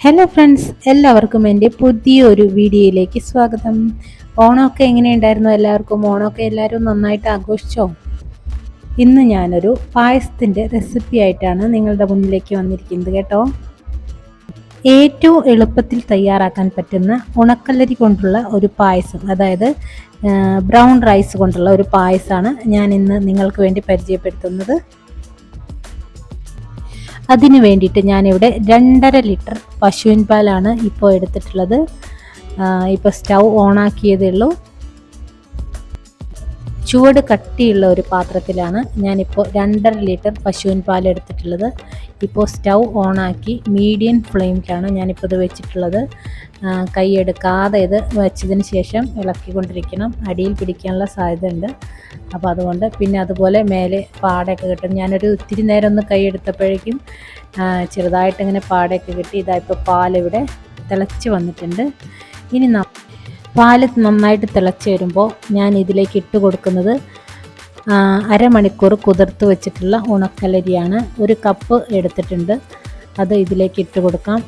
Hello friends, എല്ലാവർക്കും എൻ്റെ പുതിയൊരു വീഡിയോയിലേക്ക് സ്വാഗതം. ഓണമൊക്കെ എങ്ങനെയുണ്ടായിരുന്നു? ഓണമൊക്കെ എല്ലാവരും നന്നായിട്ട് ആഘോഷിച്ചോ? ഇന്ന് ഞാനൊരു പായസത്തിൻ്റെ റെസിപ്പി ആയിട്ടാണ് നിങ്ങളുടെ മുന്നിലേക്ക് വന്നിരിക്കുന്നത് കേട്ടോ. ഏറ്റവും എളുപ്പത്തിൽ തയ്യാറാക്കാൻ പറ്റുന്ന ഉണക്കലരി കൊണ്ടുള്ള ഒരു പായസം, അതായത് ബ്രൗൺ റൈസ് കൊണ്ടുള്ള ഒരു പായസമാണ് ഞാൻ ഇന്ന് നിങ്ങൾക്ക് വേണ്ടി പരിചയപ്പെടുത്തുന്നത്. അതിന് വേണ്ടിയിട്ട് ഞാനിവിടെ 2.5 ലിറ്റർ പശുവിൻ പാലാണ് ഇപ്പോൾ എടുത്തിട്ടുള്ളത്. ഇപ്പോൾ സ്റ്റൗ ഓണാക്കിയതേ ഉള്ളൂ. ചുവട് കട്ടിയുള്ള ഒരു പാത്രത്തിലാണ് ഞാനിപ്പോൾ 2.5 ലിറ്റർ പശുവിൻ പാൽ എടുത്തിട്ടുള്ളത്. ഇപ്പോൾ സ്റ്റൗ ഓണാക്കി മീഡിയം ഫ്ലെയിമിലാണ് ഞാനിപ്പോൾ ഇത് വെച്ചിട്ടുള്ളത്. കൈ എടുക്കാതെ ഇത് വെച്ചതിന് ശേഷം ഇളക്കിക്കൊണ്ടിരിക്കണം, അടിയിൽ പിടിക്കാനുള്ള സാധ്യത ഉണ്ട്. അപ്പോൾ അതുകൊണ്ട് പിന്നെ അതുപോലെ മേലെ പാടയൊക്കെ കിട്ടും. ഞാനൊരു ഇത്തിരി നേരം ഒന്ന് കൈ എടുത്തപ്പോഴേക്കും ചെറുതായിട്ട് ഇങ്ങനെ പാടയൊക്കെ കിട്ടി. ഇതായിപ്പോൾ പാലിവിടെ തിളച്ച് വന്നിട്ടുണ്ട്. ഇനി പാല് നന്നായിട്ട് തിളച്ച് വരുമ്പോൾ ഞാൻ ഇതിലേക്ക് ഇട്ട് കൊടുക്കുന്നത് അരമണിക്കൂർ കുതിർത്ത് വെച്ചിട്ടുള്ള ഉണക്കലരിയാണ്. 1 കപ്പ് എടുത്തിട്ടുണ്ട്. അത് ഇതിലേക്ക് ഇട്ട് കൊടുക്കാം.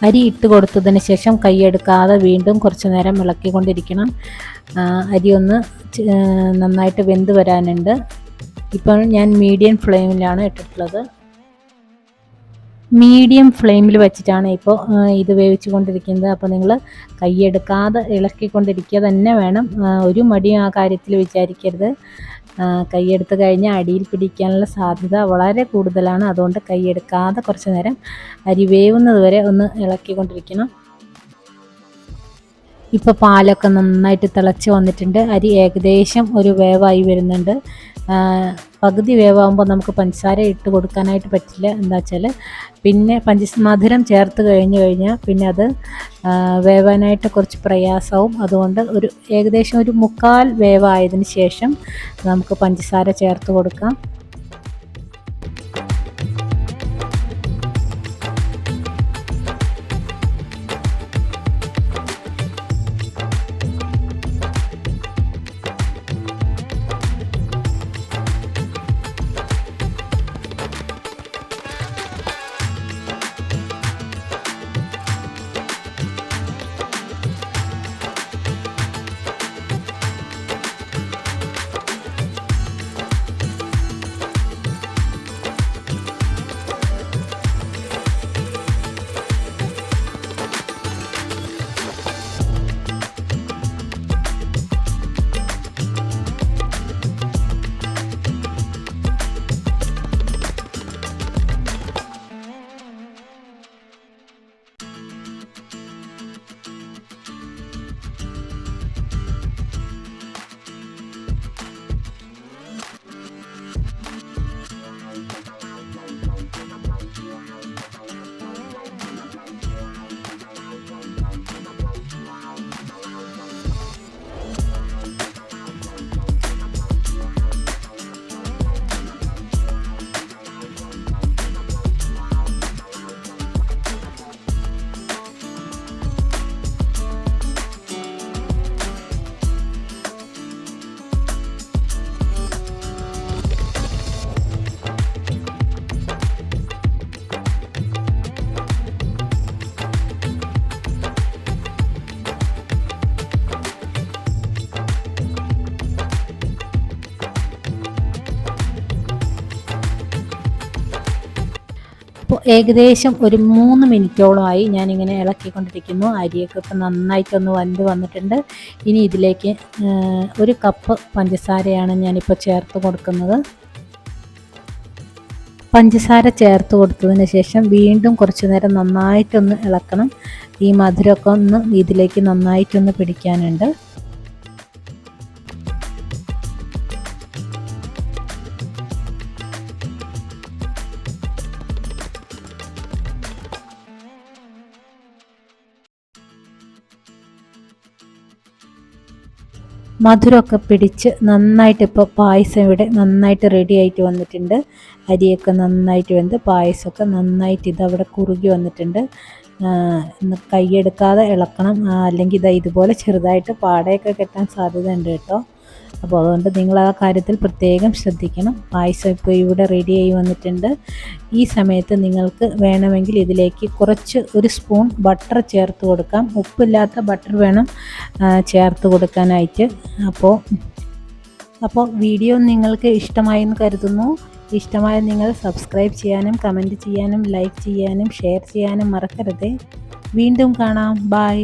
അരി ഇട്ട് കൊടുത്തതിന് ശേഷം കൈയെടുക്കാതെ വീണ്ടും കുറച്ച് നേരം ഇളക്കിക്കൊണ്ടിരിക്കണം. അരി ഒന്ന് നന്നായിട്ട് വെന്ത് വരാനുണ്ട്. ഇപ്പോൾ ഞാൻ മീഡിയം ഫ്ലെയിമിലാണ് ഇട്ടിട്ടുള്ളത്. മീഡിയം ഫ്ലെയിമിൽ വെച്ചിട്ടാണ് ഇപ്പോൾ ഇത് വേവിച്ച് കൊണ്ടിരിക്കുന്നത്. അപ്പോൾ നിങ്ങൾ കൈയെടുക്കാതെ ഇളക്കിക്കൊണ്ടിരിക്കുക തന്നെ വേണം. ഒരു മടിയും ആ കാര്യത്തിൽ വിചാരിക്കരുത്. കൈയെടുത്ത് കഴിഞ്ഞാൽ അടിയിൽ പിടിക്കാനുള്ള സാധ്യത വളരെ കൂടുതലാണ്. അതുകൊണ്ട് കൈയെടുക്കാതെ കുറച്ച് നേരം അരി വേവുന്നത് വരെ ഒന്ന് ഇളക്കിക്കൊണ്ടിരിക്കണം. ഇപ്പോൾ പാലൊക്കെ നന്നായിട്ട് തിളച്ച് വന്നിട്ടുണ്ട്. അരി ഏകദേശം ഒരു വേവായി വരുന്നുണ്ട്. പകുതി വേവാകുമ്പോൾ നമുക്ക് പഞ്ചസാര ഇട്ട് കൊടുക്കാനായിട്ട് പറ്റില്ല. എന്താ വെച്ചാൽ പിന്നെ മധുരം ചേർത്ത് കഴിഞ്ഞാൽ പിന്നെ അത് വേവാനായിട്ട് കുറച്ച് പ്രയാസവും. അതുകൊണ്ട് ഏകദേശം ഒരു 1/4 വേവായതിന് ശേഷം നമുക്ക് പഞ്ചസാര ചേർത്ത് കൊടുക്കാം. അപ്പോൾ ഏകദേശം ഒരു 3 മിനിറ്റോളമായി ഞാനിങ്ങനെ ഇളക്കിക്കൊണ്ടിരിക്കുന്നു. അരിയൊക്കെ ഇപ്പോൾ നന്നായിട്ടൊന്ന് വെന്ത് വന്നിട്ടുണ്ട്. ഇനി ഇതിലേക്ക് 1 കപ്പ് പഞ്ചസാരയാണ് ഞാനിപ്പോൾ ചേർത്ത് കൊടുക്കുന്നത്. പഞ്ചസാര ചേർത്ത് കൊടുത്തതിന് ശേഷം വീണ്ടും കുറച്ച് നേരം നന്നായിട്ടൊന്ന് ഇളക്കണം. ഈ മധുരമൊക്കെ ഒന്ന് ഇതിലേക്ക് നന്നായിട്ടൊന്ന് പിടിക്കാനുണ്ട്. മധുരമൊക്കെ പിടിച്ച് നന്നായിട്ട് ഇപ്പോൾ പായസം ഇവിടെ നന്നായിട്ട് റെഡി ആയിട്ട് വന്നിട്ടുണ്ട്. അരിയൊക്കെ നന്നായിട്ട് വെന്ത് പായസമൊക്കെ നന്നായിട്ട് ഇതവിടെ കുറുകി വന്നിട്ടുണ്ട്. കൈയെടുക്കാതെ ഇളക്കണം, അല്ലെങ്കിൽ ഇതുപോലെ ചെറുതായിട്ട് പാടയൊക്കെ കെട്ടാൻ സാധ്യത ഉണ്ട് കേട്ടോ. അപ്പോൾ അതുകൊണ്ട് നിങ്ങൾ ആ കാര്യത്തിൽ പ്രത്യേകം ശ്രദ്ധിക്കണം. പായസം ഇപ്പോൾ ഇവിടെ റെഡിയായി വന്നിട്ടുണ്ട്. ഈ സമയത്ത് നിങ്ങൾക്ക് വേണമെങ്കിൽ ഇതിലേക്ക് കുറച്ച് ഒരു സ്പൂൺ ബട്ടർ ചേർത്ത് കൊടുക്കാം. ഉപ്പില്ലാത്ത ബട്ടർ വേണം ചേർത്ത് കൊടുക്കാനായിട്ട്. അപ്പോൾ വീഡിയോ നിങ്ങൾക്ക് ഇഷ്ടമായെന്ന് കരുതുന്നു. ഇഷ്ടമായ നിങ്ങൾ സബ്സ്ക്രൈബ് ചെയ്യാനും കമൻറ്റ് ചെയ്യാനും ലൈക്ക് ചെയ്യാനും ഷെയർ ചെയ്യാനും മറക്കരുത്. വീണ്ടും കാണാം. ബൈ.